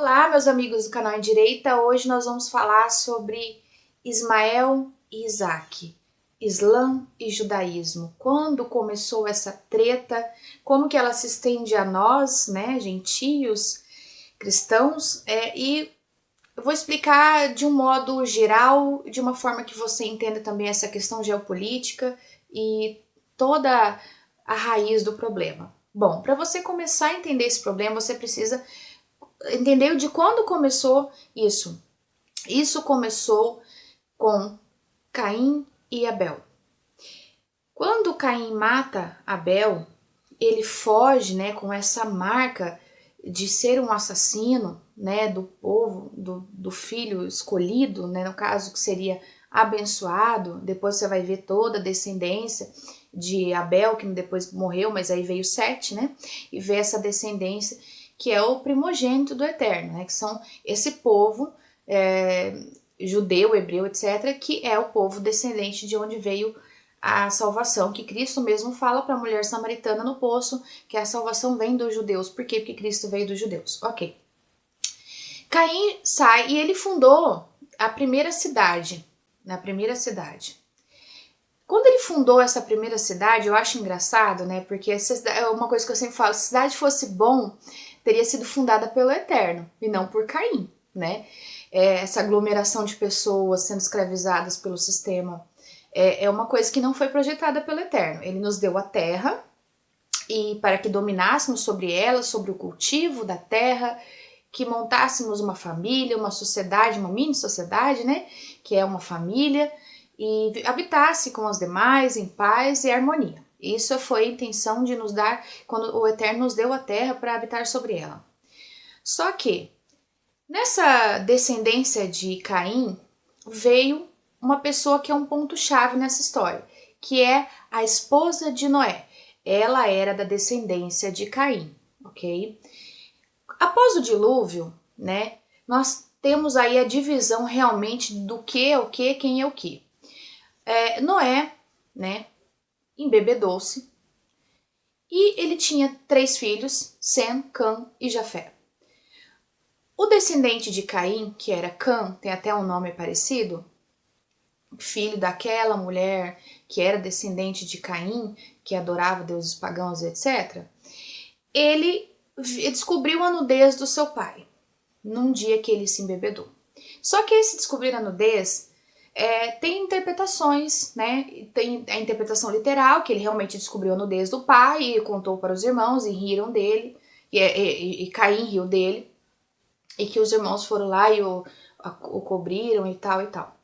Olá, meus amigos do canal Em Direita. Hoje nós vamos falar sobre Ismael e Isaac, Islã e judaísmo. Quando começou essa treta, como que ela se estende a nós, né, gentios, cristãos, e eu vou explicar de um modo geral, de uma forma que você entenda também essa questão geopolítica e toda a raiz do problema. Bom, para você começar a entender esse problema, você precisa entender de quando começou isso. Isso começou com Caim e Abel. Quando Caim mata Abel, ele foge, né, com essa marca de ser um assassino, né, do povo, do filho escolhido, né, no caso que seria abençoado. Depois você vai ver toda a descendência de Abel, que depois morreu, mas aí veio Sete, né, e vê essa descendência que é o primogênito do Eterno, né, que são esse povo judeu, hebreu, etc., que é o povo descendente de onde veio a salvação, que Cristo mesmo fala para a mulher samaritana no poço, que a salvação vem dos judeus. Por quê? Porque Cristo veio dos judeus. Ok. Caim sai e ele fundou a primeira cidade, Quando ele fundou essa primeira cidade, eu acho engraçado, né? Porque é uma coisa que eu sempre falo, se a cidade fosse bom, teria sido fundada pelo Eterno e não por Caim, né? Essa aglomeração de pessoas sendo escravizadas pelo sistema é uma coisa que não foi projetada pelo Eterno. Ele nos deu a terra e para que dominássemos sobre ela, sobre o cultivo da terra, que montássemos uma família, uma sociedade, uma mini sociedade, né? Que é uma família, e habitasse com os demais em paz e harmonia. Isso foi a intenção de nos dar, quando o Eterno nos deu a terra para habitar sobre ela. Só que, nessa descendência de Caim, veio uma pessoa que é um ponto-chave nessa história, que é a esposa de Noé. Ela era da descendência de Caim, ok? Após o dilúvio, né, nós temos aí a divisão realmente do que é o que, quem é o que. Noé, né, embebedou-se e ele tinha 3 filhos, Sem, Cã e Jafé. O descendente de Caim, que era Cã, tem até um nome parecido, filho daquela mulher que era descendente de Caim, que adorava deuses pagãos, etc., ele descobriu a nudez do seu pai, num dia que ele se embebedou. Só que esse descobrir a nudez tem interpretações, né? Tem a interpretação literal, que ele realmente descobriu a nudez do pai e contou para os irmãos e riram dele, e Caim riu dele, e que os irmãos foram lá e o cobriram e tal e tal.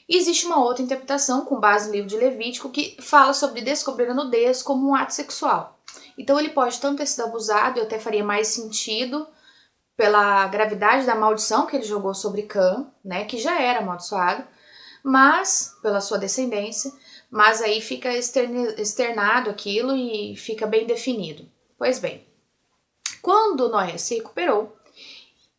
E existe uma outra interpretação, com base no livro de Levítico, que fala sobre descobrir a nudez como um ato sexual. Então ele pode tanto ter sido abusado, e até faria mais sentido pela gravidade da maldição que ele jogou sobre Cã, né, que já era amaldiçoado, mas pela sua descendência, mas aí fica externado aquilo e fica bem definido. Pois bem, quando Noé se recuperou,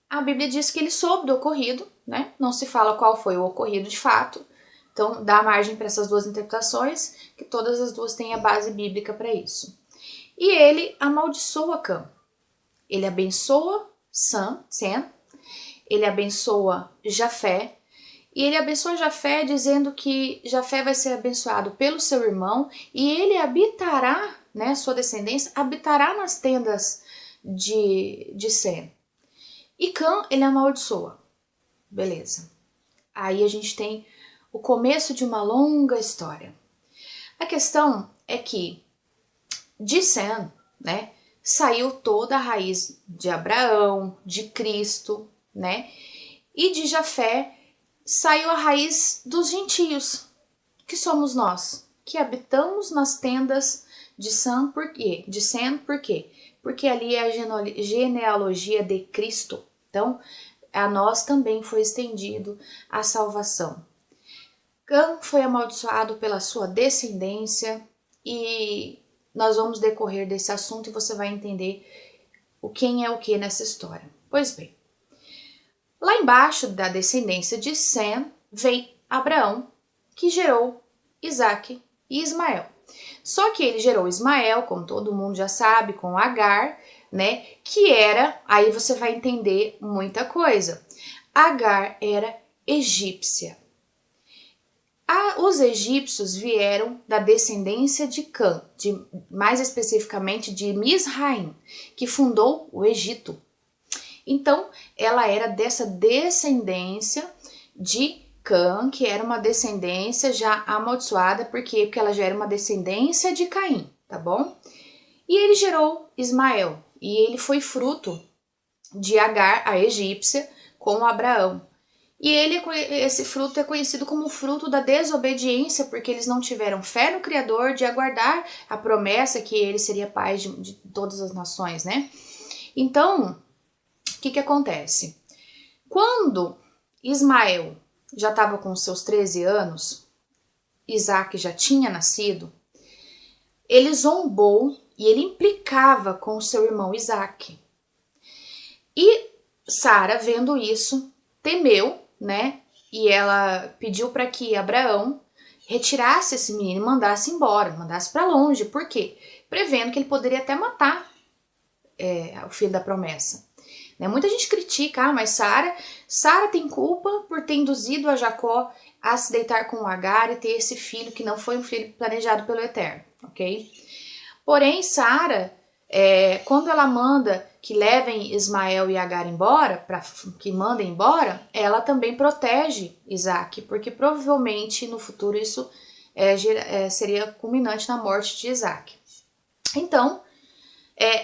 a Bíblia diz que ele soube do ocorrido, né? Não se fala qual foi o ocorrido de fato, então dá margem para essas duas interpretações, que todas as duas têm a base bíblica para isso. E ele amaldiçoa Cã. Ele abençoa Sem, ele abençoa Jafé, e ele abençoa Jafé dizendo que Jafé vai ser abençoado pelo seu irmão e ele habitará, né, sua descendência, habitará nas tendas de Sem. E Cã, ele amaldiçoa. Beleza. Aí a gente tem o começo de uma longa história. A questão é que de Sem, né, saiu toda a raiz de Abraão, de Cristo, né, e de Jafé saiu a raiz dos gentios, que somos nós, que habitamos nas tendas de Sem, por quê? De Sem, por quê? Porque ali é a genealogia de Cristo. Então, a nós também foi estendido a salvação. Cã foi amaldiçoado pela sua descendência e nós vamos decorrer desse assunto e você vai entender o quem é o que nessa história. Pois bem, lá embaixo da descendência de Sem vem Abraão, que gerou Isaac e Ismael. Só que ele gerou Ismael, como todo mundo já sabe, com Agar, né? Que era, aí você vai entender muita coisa. Agar era egípcia. Os egípcios vieram da descendência de Cã, mais especificamente de Misraim, que fundou o Egito. Então, ela era dessa descendência de Cã, que era uma descendência já amaldiçoada, por quê? Porque ela já era uma descendência de Caim, tá bom? E ele gerou Ismael, e ele foi fruto de Agar, a egípcia, com Abraão. E esse fruto é conhecido como o fruto da desobediência, porque eles não tiveram fé no Criador de aguardar a promessa que ele seria pai de todas as nações, né? Então, o que acontece? Quando Ismael já estava com seus 13 anos, Isaac já tinha nascido, ele zombou e ele implicava com o seu irmão Isaac. E Sara, vendo isso, temeu, né? E ela pediu para que Abraão retirasse esse menino e mandasse embora, mandasse para longe. Por quê? Prevendo que ele poderia até matar o filho da promessa. Né? Muita gente critica, mas Sara tem culpa por ter induzido a Jacó a se deitar com Agar e ter esse filho que não foi um filho planejado pelo Eterno, ok? Porém, Sara, quando ela manda que levem Ismael e Agar embora, que mandem embora, ela também protege Isaac, porque provavelmente no futuro isso seria culminante na morte de Isaac. Então,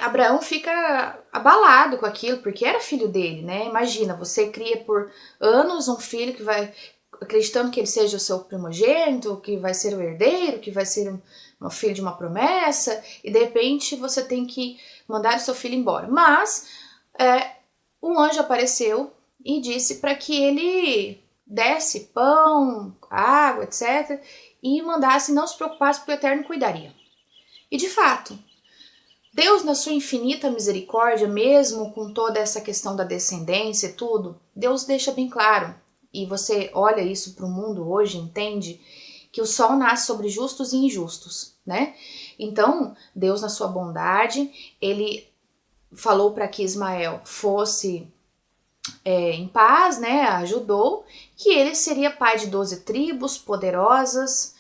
Abraão fica abalado com aquilo, porque era filho dele, né? Imagina, você cria por anos um filho que vai, acreditando que ele seja o seu primogênito, que vai ser o herdeiro, que vai ser um filho de uma promessa, e de repente você tem que mandar o seu filho embora. Mas um anjo apareceu e disse para que ele desse pão, água, etc., e mandasse, não se preocupasse, porque o Eterno cuidaria. E de fato, Deus, na sua infinita misericórdia, mesmo com toda essa questão da descendência e tudo, Deus deixa bem claro, e você olha isso para o mundo hoje, entende que o sol nasce sobre justos e injustos, né? Então, Deus, na sua bondade, ele falou para que Ismael fosse em paz, né? Ajudou, que ele seria pai de 12 tribos poderosas.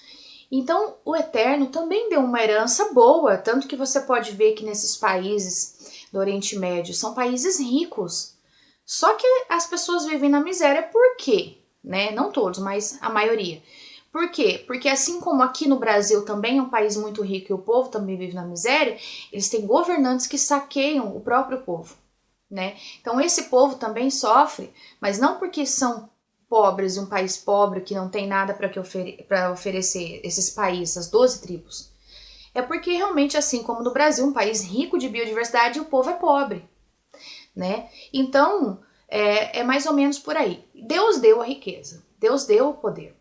Então, o Eterno também deu uma herança boa, tanto que você pode ver que nesses países do Oriente Médio são países ricos. Só que as pessoas vivem na miséria por quê? Né? Não todos, mas a maioria. Por quê? Porque assim como aqui no Brasil também é um país muito rico e o povo também vive na miséria, eles têm governantes que saqueiam o próprio povo, né? Então esse povo também sofre, mas não porque são pobres, um país pobre que não tem nada para oferecer esses países, as 12 tribos. É porque realmente, assim como no Brasil, um país rico de biodiversidade, o povo é pobre, né? Então, é mais ou menos por aí. Deus deu a riqueza, Deus deu o poder.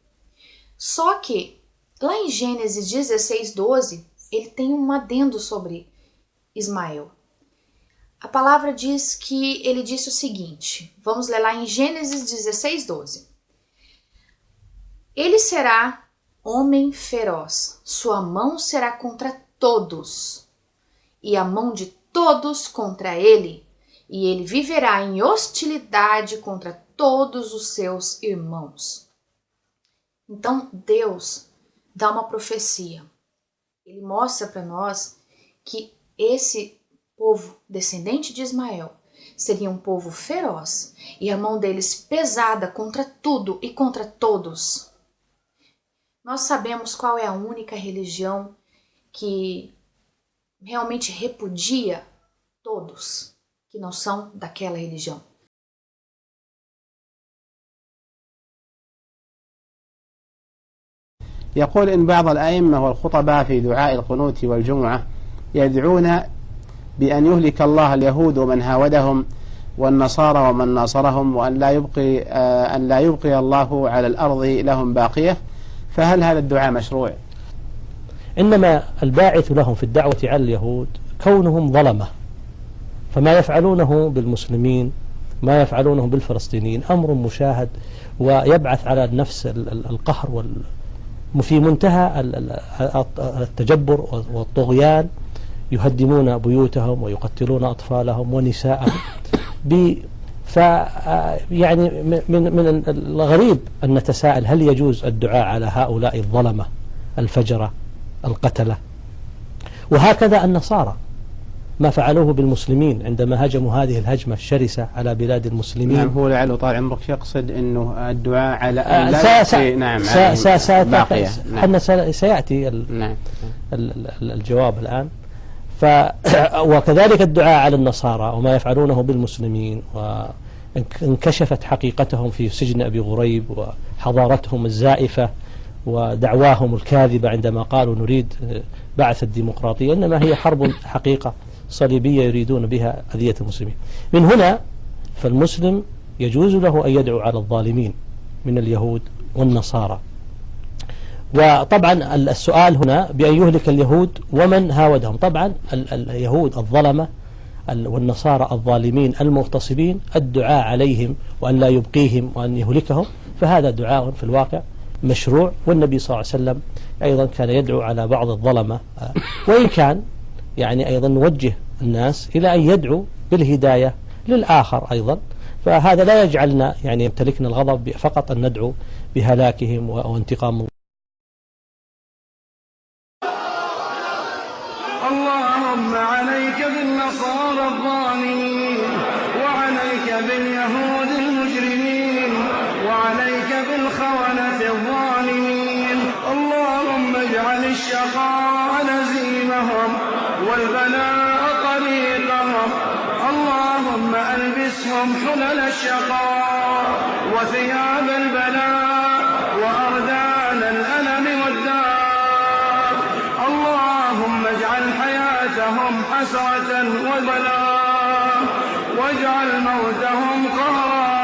Só que, lá em Gênesis 16:12, ele tem um adendo sobre Ismael. A palavra diz que ele disse o seguinte, vamos ler lá em Gênesis 16:12. Ele será homem feroz, sua mão será contra todos, e a mão de todos contra ele, e ele viverá em hostilidade contra todos os seus irmãos. Então Deus dá uma profecia. Ele mostra para nós que esse povo descendente de Ismael seria um povo feroz e a mão deles pesada contra tudo e contra todos. Nós sabemos qual é a única religião que realmente repudia todos que não são daquela religião. يقول إن بعض الأئمة والخطباء في دعاء القنوت والجمعة يدعون بأن يهلك الله اليهود ومن هاودهم والنصارى ومن ناصرهم وأن لا يبقي الله على الأرض لهم باقية، فهل هذا الدعاء مشروع؟ إنما الباعث لهم في الدعوة على اليهود كونهم ظلمة، فما يفعلونه بالمسلمين ما يفعلونه بالفلسطينيين أمر مشاهد ويبعث على النفس القهر في منتهى التجبر والطغيان. يهدمون بيوتهم ويقتلون أطفالهم ونساءهم. يعني من الغريب أن نتساءل هل يجوز الدعاء على هؤلاء الظلمة الفجرة القتلة؟ وهكذا النصارى ما فعلوه بالمسلمين عندما هجموا هذه الهجمة الشرسة على بلاد المسلمين. نعم، هو لعله طال عمرك يقصد أنه الدعاء على نعم باقية. سيأتي الجواب الآن. وكذلك الدعاء على النصارى وما يفعلونه بالمسلمين، وانكشفت حقيقتهم في سجن أبي غريب وحضارتهم الزائفة ودعواهم الكاذبة عندما قالوا نريد بعث الديمقراطية، إنما هي حرب حقيقة صليبية يريدون بها أذية المسلمين. من هنا فالمسلم يجوز له أن يدعو على الظالمين من اليهود والنصارى. وطبعا السؤال هنا بأن يهلك اليهود ومن هاودهم. طبعا اليهود الظلمة والنصارى الظالمين المغتصبين، الدعاء عليهم وأن لا يبقيهم وأن يهلكهم، فهذا دعاء في الواقع مشروع. والنبي صلى الله عليه وسلم أيضا كان يدعو على بعض الظلمة، وإن كان يعني أيضا نوجه الناس إلى أن يدعو بالهداية للآخر أيضا. فهذا لا يجعلنا يعني يمتلكنا الغضب فقط أن ندعو بهلاكهم وانتقام. اللهم عليك بالنصارى الظالمين، وعليك باليهود المجرمين، وعليك بالخونة الظالمين. اللهم اجعل الشقاء نزيمهم والبلاء طريقهم. اللهم ألبسهم حلل الشقاء وثياب البلاء وأردان الألم والداء. اللهم اجعل حياتهم حسرة وبلاء، واجعل موتهم قهرا.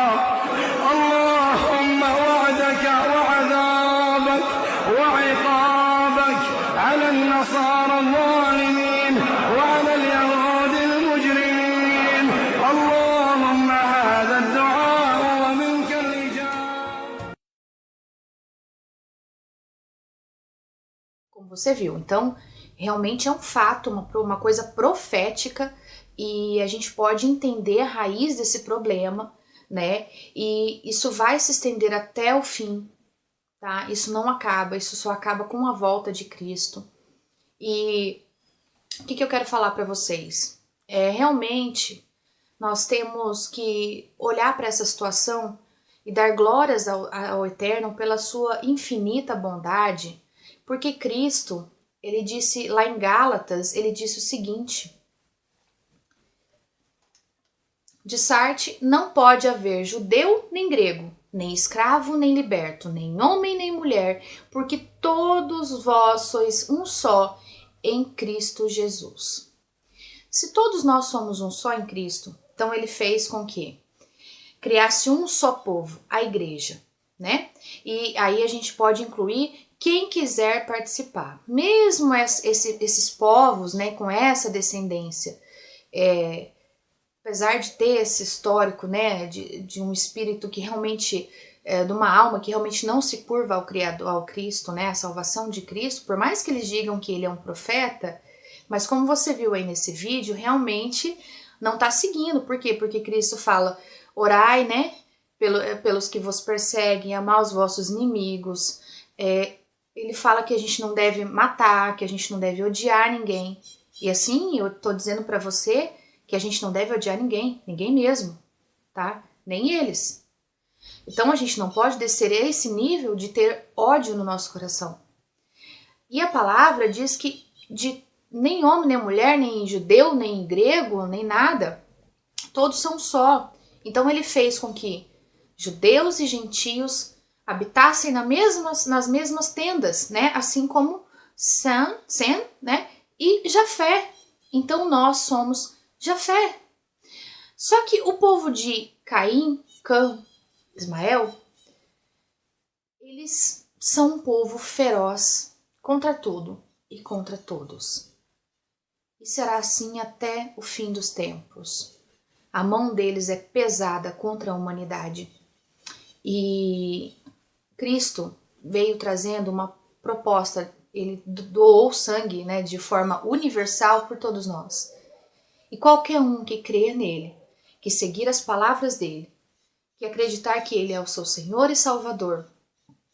اللهم وعدك وعذابك وعقابك على النصارى الظالمين وعلى اليهود المجرمين. اللهم هذا الدعاء ومنك الإجابة. Como você viu, então realmente é um fato, uma coisa profética, e a gente pode entender a raiz desse problema, né? E isso vai se estender até o fim, tá? Isso não acaba, isso só acaba com a volta de Cristo. E o que eu quero falar para vocês? Realmente nós temos que olhar para essa situação e dar glórias ao Eterno pela sua infinita bondade, porque Cristo, ele disse lá em Gálatas, ele disse o seguinte: de Sarte não pode haver judeu nem grego, nem escravo nem liberto, nem homem nem mulher, porque todos vós sois um só em Cristo Jesus. Se todos nós somos um só em Cristo, então ele fez com que criasse um só povo, a igreja, né? E aí a gente pode incluir quem quiser participar, mesmo esses povos, né, com essa descendência, apesar de ter esse histórico, né, de um espírito que realmente, de uma alma que realmente não se curva ao Criador, ao Cristo, né, a salvação de Cristo, por mais que eles digam que ele é um profeta, mas como você viu aí nesse vídeo, realmente não está seguindo. Por quê? Porque Cristo fala, orai, né, pelos que vos perseguem, amar os vossos inimigos. Ele fala que a gente não deve matar, que a gente não deve odiar ninguém. E assim, eu tô dizendo para você que a gente não deve odiar ninguém mesmo, tá? Nem eles. Então a gente não pode descer a esse nível de ter ódio no nosso coração. E a palavra diz que de nem homem, nem mulher, nem judeu, nem grego, nem nada, todos são só. Então ele fez com que judeus e gentios habitassem nas mesmas tendas, né? Assim como Sem, né? E Jafé. Então nós somos Jafé. Só que o povo de Caim, Cã, Ismael, eles são um povo feroz contra tudo e contra todos. E será assim até o fim dos tempos. A mão deles é pesada contra a humanidade. E Cristo veio trazendo uma proposta ele doou sangue, né, de forma universal por todos nós. E qualquer um que creia nele, que seguir as palavras dele, que acreditar que ele é o seu Senhor e Salvador,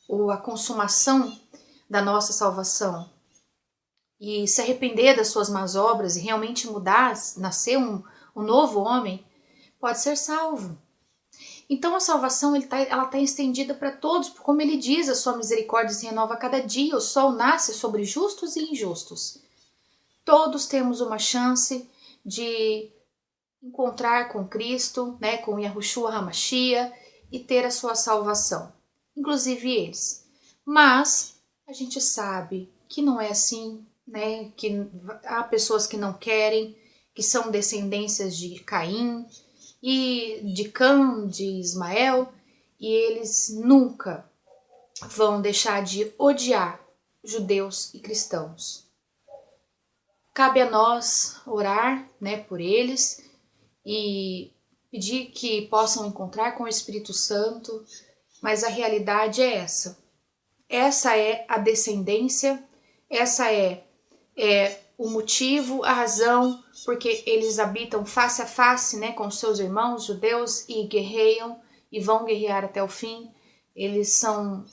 ou a consumação da nossa salvação, e se arrepender das suas más obras e realmente mudar, nascer um novo homem, pode ser salvo. Então a salvação ela tá estendida para todos, como ele diz, a sua misericórdia se renova a cada dia, o sol nasce sobre justos e injustos. Todos temos uma chance de encontrar com Cristo, né, com Yahushua HaMashiach, e ter a sua salvação, inclusive eles. Mas a gente sabe que não é assim, né, que há pessoas que não querem, que são descendências de Caim e de Cã, de Ismael, e eles nunca vão deixar de odiar judeus e cristãos. Cabe a nós orar, né, por eles e pedir que possam encontrar com o Espírito Santo, mas a realidade é essa. Essa é a descendência, essa é o motivo, a razão, porque eles habitam face a face, né, com seus irmãos judeus e guerreiam e vão guerrear até o fim. Eles são,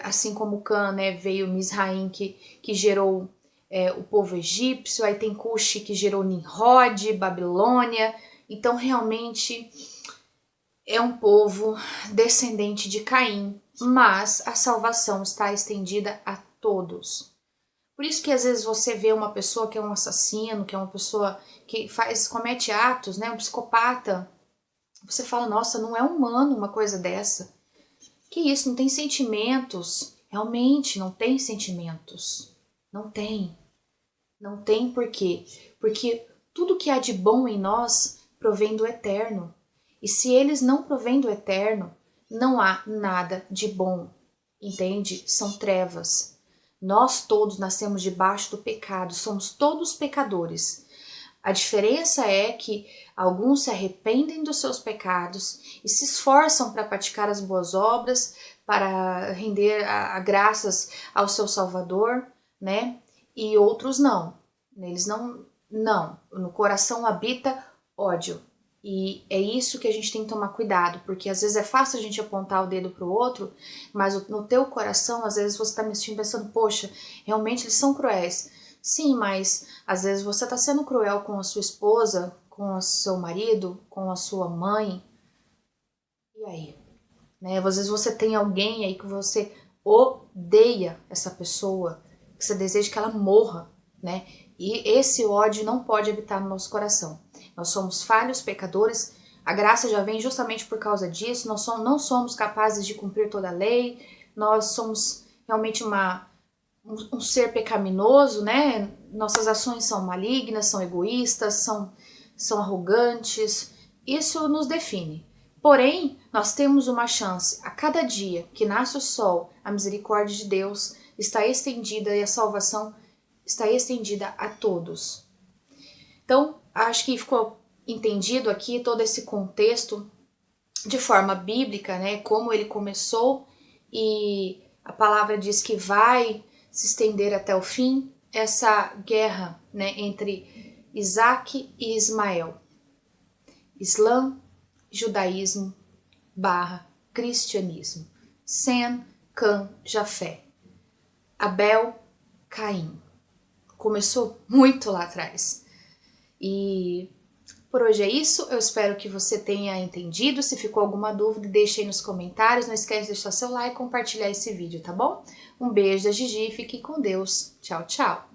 assim como Cã, né, veio Misraim que gerou o povo egípcio, aí tem Cuxi que gerou Nimrod, Babilônia. Então realmente é um povo descendente de Caim, mas a salvação está estendida a todos. Por isso que às vezes você vê uma pessoa que é um assassino, que é uma pessoa que comete atos, né, um psicopata, você fala, nossa, não é humano uma coisa dessa. Que isso, não tem sentimentos. Realmente não tem sentimentos. Não tem. Não tem por quê? Porque tudo que há de bom em nós provém do eterno. E se eles não provêm do eterno, não há nada de bom. Entende? São trevas. Nós todos nascemos debaixo do pecado, somos todos pecadores. A diferença é que alguns se arrependem dos seus pecados e se esforçam para praticar as boas obras, para render a graças ao seu Salvador, né? E outros não. Eles não. No coração habita ódio. E é isso que a gente tem que tomar cuidado, porque às vezes é fácil a gente apontar o dedo para o outro, mas no teu coração, às vezes você está me sentindo pensando, poxa, realmente eles são cruéis. Sim, mas às vezes você está sendo cruel com a sua esposa, com o seu marido, com a sua mãe. E aí? Né? Às vezes você tem alguém aí que você odeia essa pessoa, que você deseja que ela morra, né? E esse ódio não pode habitar no nosso coração. Nós somos falhos, pecadores, a graça já vem justamente por causa disso, nós não somos capazes de cumprir toda a lei, nós somos realmente um ser pecaminoso, né? Nossas ações são malignas, são egoístas, são arrogantes, isso nos define. Porém, nós temos uma chance, a cada dia que nasce o sol, a misericórdia de Deus está estendida e a salvação está estendida a todos. Então, acho que ficou entendido aqui todo esse contexto de forma bíblica, né? Como ele começou e a palavra diz que vai se estender até o fim, essa guerra, né, entre Isaac e Ismael. Islã, judaísmo / cristianismo. Sem, Cã, Jafé. Abel, Caim. Começou muito lá atrás. E por hoje é isso, eu espero que você tenha entendido. Se ficou alguma dúvida, deixe aí nos comentários. Não esquece de deixar seu like e compartilhar esse vídeo, tá bom? Um beijo da Gigi, fique com Deus. Tchau, tchau!